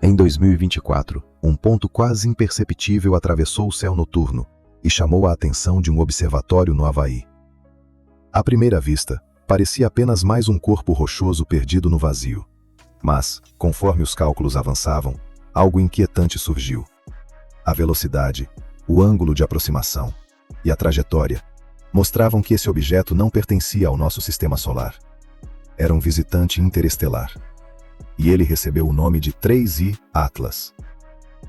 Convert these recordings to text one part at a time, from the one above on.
Em 2024, um ponto quase imperceptível atravessou o céu noturno e chamou a atenção de um observatório no Havaí. À primeira vista, parecia apenas mais um corpo rochoso perdido no vazio. Mas, conforme os cálculos avançavam, algo inquietante surgiu. A velocidade, o ângulo de aproximação e a trajetória mostravam que esse objeto não pertencia ao nosso sistema solar. Era um visitante interestelar. E ele recebeu o nome de 3I Atlas.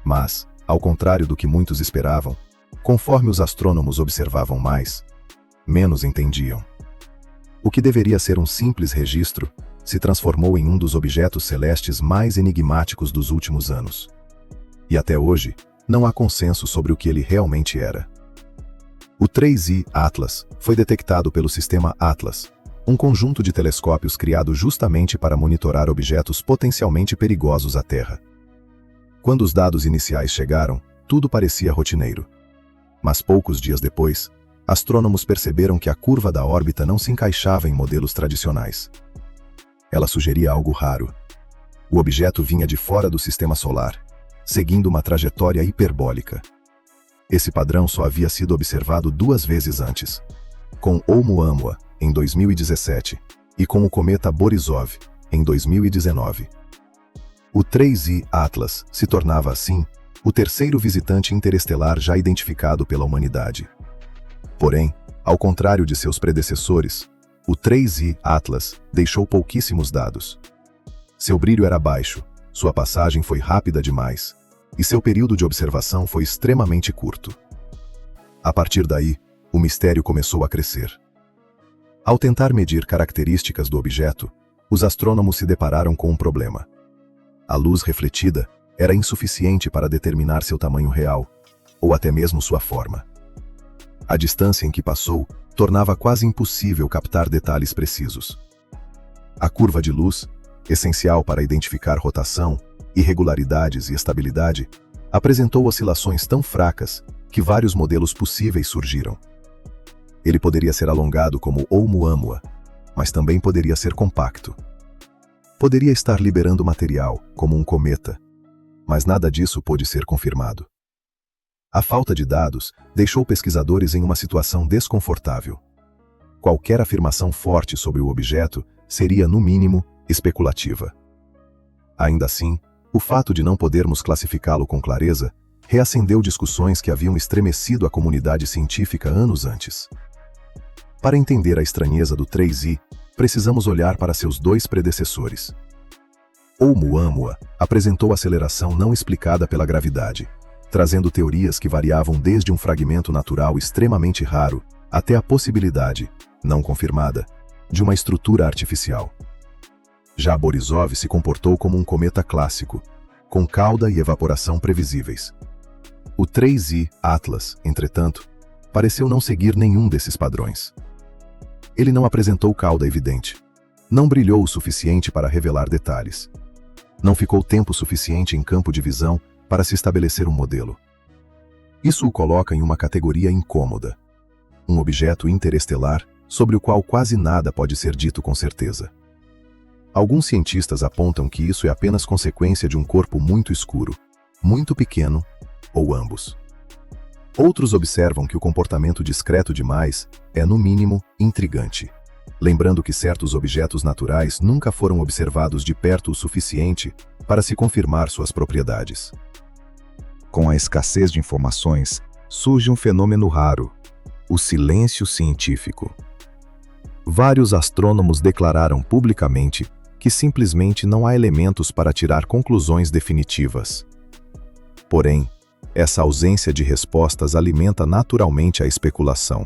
Mas, ao contrário do que muitos esperavam, conforme os astrônomos observavam mais, menos entendiam. O que deveria ser um simples registro se transformou em um dos objetos celestes mais enigmáticos dos últimos anos. E até hoje, não há consenso sobre o que ele realmente era. O 3I Atlas foi detectado pelo sistema Atlas, um conjunto de telescópios criado justamente para monitorar objetos potencialmente perigosos à Terra. Quando os dados iniciais chegaram, tudo parecia rotineiro. Mas poucos dias depois, astrônomos perceberam que a curva da órbita não se encaixava em modelos tradicionais. Ela sugeria algo raro. O objeto vinha de fora do sistema solar, seguindo uma trajetória hiperbólica. Esse padrão só havia sido observado 2 vezes antes, com Oumuamua, em 2017, e com o cometa Borisov, em 2019. O 3I Atlas se tornava, assim, o terceiro visitante interestelar já identificado pela humanidade. Porém, ao contrário de seus predecessores, o 3I Atlas deixou pouquíssimos dados. Seu brilho era baixo, sua passagem foi rápida demais, e seu período de observação foi extremamente curto. A partir daí, o mistério começou a crescer. Ao tentar medir características do objeto, os astrônomos se depararam com um problema. A luz refletida era insuficiente para determinar seu tamanho real, ou até mesmo sua forma. A distância em que passou tornava quase impossível captar detalhes precisos. A curva de luz, essencial para identificar rotação, irregularidades e estabilidade, apresentou oscilações tão fracas que vários modelos possíveis surgiram. Ele poderia ser alongado como Oumuamua, mas também poderia ser compacto. Poderia estar liberando material, como um cometa, mas nada disso pôde ser confirmado. A falta de dados deixou pesquisadores em uma situação desconfortável. Qualquer afirmação forte sobre o objeto seria, no mínimo, especulativa. Ainda assim, o fato de não podermos classificá-lo com clareza reacendeu discussões que haviam estremecido a comunidade científica anos antes. Para entender a estranheza do 3I, precisamos olhar para seus 2 predecessores. Oumuamua apresentou aceleração não explicada pela gravidade, trazendo teorias que variavam desde um fragmento natural extremamente raro até a possibilidade, não confirmada, de uma estrutura artificial. Já Borisov se comportou como um cometa clássico, com cauda e evaporação previsíveis. O 3I Atlas, entretanto, pareceu não seguir nenhum desses padrões. Ele não apresentou cauda evidente, não brilhou o suficiente para revelar detalhes, não ficou tempo suficiente em campo de visão para se estabelecer um modelo. Isso o coloca em uma categoria incômoda, um objeto interestelar sobre o qual quase nada pode ser dito com certeza. Alguns cientistas apontam que isso é apenas consequência de um corpo muito escuro, muito pequeno, ou ambos. Outros observam que o comportamento discreto demais é, no mínimo, intrigante, lembrando que certos objetos naturais nunca foram observados de perto o suficiente para se confirmar suas propriedades. Com a escassez de informações, surge um fenômeno raro: o silêncio científico. Vários astrônomos declararam publicamente que simplesmente não há elementos para tirar conclusões definitivas. Porém, essa ausência de respostas alimenta naturalmente a especulação.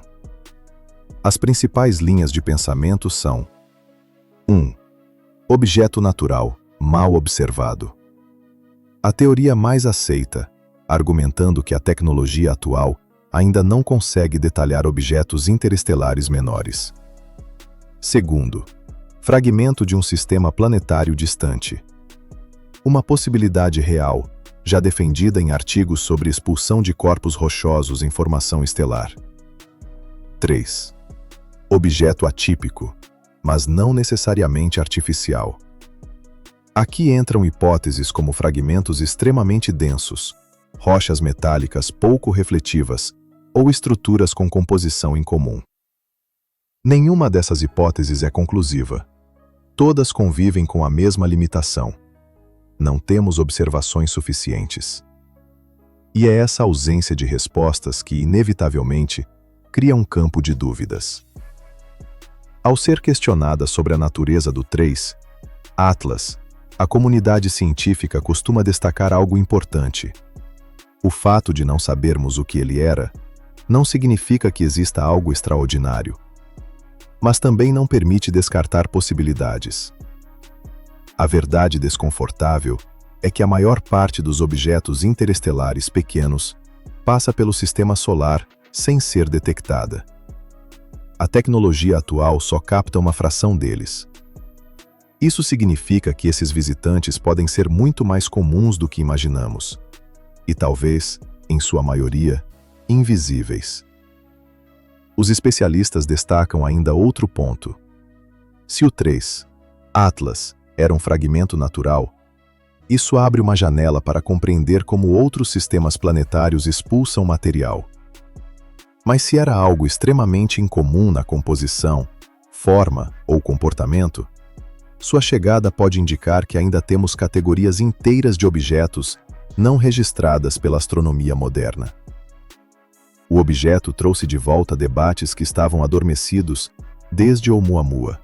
As principais linhas de pensamento são: 1. Objeto natural, mal observado. A teoria mais aceita, argumentando que a tecnologia atual ainda não consegue detalhar objetos interestelares menores. 2. Fragmento de um sistema planetário distante. Uma possibilidade real, já defendida em artigos sobre expulsão de corpos rochosos em formação estelar. 3. Objeto atípico, mas não necessariamente artificial. Aqui entram hipóteses como fragmentos extremamente densos, rochas metálicas pouco refletivas ou estruturas com composição incomum. Nenhuma dessas hipóteses é conclusiva. Todas convivem com a mesma limitação. Não temos observações suficientes. E é essa ausência de respostas que, inevitavelmente, cria um campo de dúvidas. Ao ser questionada sobre a natureza do 3, Atlas, a comunidade científica costuma destacar algo importante. O fato de não sabermos o que ele era não significa que exista algo extraordinário, mas também não permite descartar possibilidades. A verdade desconfortável é que a maior parte dos objetos interestelares pequenos passa pelo sistema solar sem ser detectada. A tecnologia atual só capta uma fração deles. Isso significa que esses visitantes podem ser muito mais comuns do que imaginamos, e talvez, em sua maioria, invisíveis. Os especialistas destacam ainda outro ponto. Se o 3, Atlas, era um fragmento natural, isso abre uma janela para compreender como outros sistemas planetários expulsam material. Mas se era algo extremamente incomum na composição, forma ou comportamento, sua chegada pode indicar que ainda temos categorias inteiras de objetos não registradas pela astronomia moderna. O objeto trouxe de volta debates que estavam adormecidos desde Oumuamua.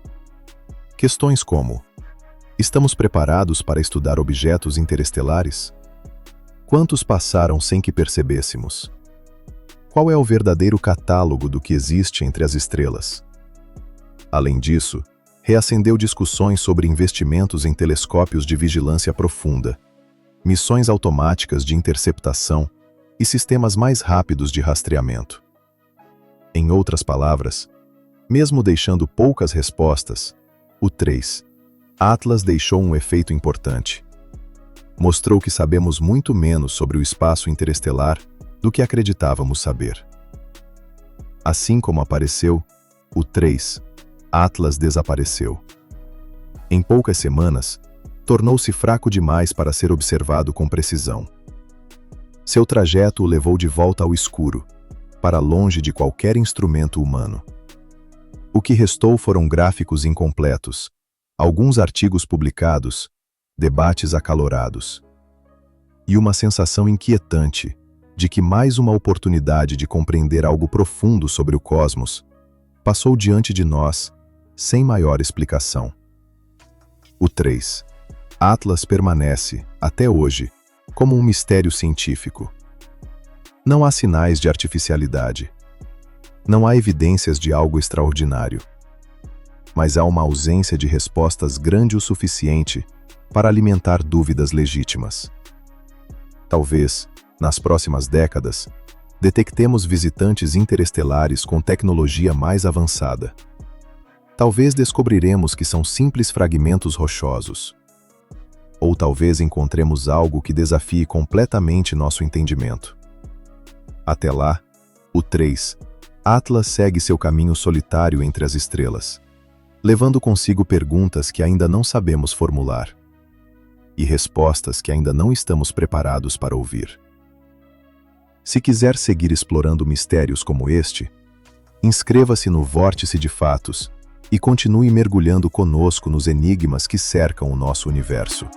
Questões como: estamos preparados para estudar objetos interestelares? Quantos passaram sem que percebêssemos? Qual é o verdadeiro catálogo do que existe entre as estrelas? Além disso, reacendeu discussões sobre investimentos em telescópios de vigilância profunda, missões automáticas de interceptação e sistemas mais rápidos de rastreamento. Em outras palavras, mesmo deixando poucas respostas, o 3, Atlas deixou um efeito importante. Mostrou que sabemos muito menos sobre o espaço interestelar do que acreditávamos saber. Assim como apareceu, o 3, Atlas desapareceu. Em poucas semanas, tornou-se fraco demais para ser observado com precisão. Seu trajeto o levou de volta ao escuro, para longe de qualquer instrumento humano. O que restou foram gráficos incompletos, alguns artigos publicados, debates acalorados. E uma sensação inquietante de que mais uma oportunidade de compreender algo profundo sobre o cosmos passou diante de nós, sem maior explicação. O 3, Atlas permanece, até hoje, como um mistério científico. Não há sinais de artificialidade. Não há evidências de algo extraordinário. Mas há uma ausência de respostas grande o suficiente para alimentar dúvidas legítimas. Talvez, nas próximas décadas, detectemos visitantes interestelares com tecnologia mais avançada. Talvez descobriremos que são simples fragmentos rochosos. Ou talvez encontremos algo que desafie completamente nosso entendimento. Até lá, o 3, Atlas segue seu caminho solitário entre as estrelas, levando consigo perguntas que ainda não sabemos formular e respostas que ainda não estamos preparados para ouvir. Se quiser seguir explorando mistérios como este, inscreva-se no Vórtice de Fatos e continue mergulhando conosco nos enigmas que cercam o nosso universo.